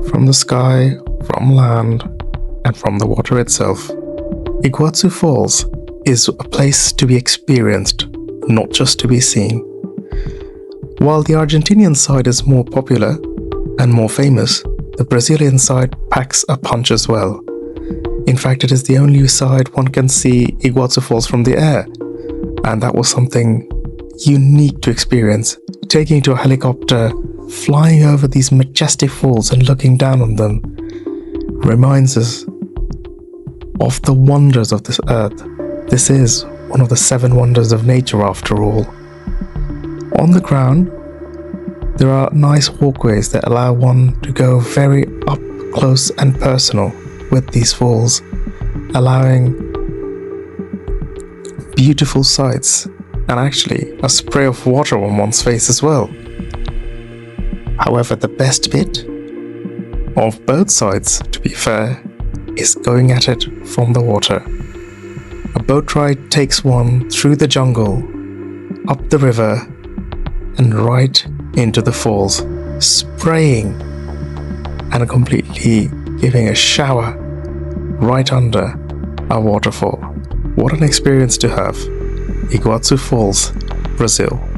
from the sky, from land, and from the water itself. Iguazu Falls is a place to be experienced, not just to be seen. While the Argentinian side is more popular and more famous, the Brazilian side packs a punch as well. In fact, it is the only side one can see Iguazu Falls from the air, and that was something unique to experience. Taking to a helicopter, flying over these majestic falls and looking down on them reminds us of the wonders of this earth. This is one of the 7 wonders of nature after all. On the ground, there are nice walkways that allow one to go very up close and personal with these falls, allowing beautiful sights and actually a spray of water on one's face as well. However, the best bit of both sides, to be fair, is going at it from the water. A boat ride takes one through the jungle, up the river, and right into the falls, spraying and completely giving a shower right under a waterfall. What an experience to have. Iguazu Falls, Brazil.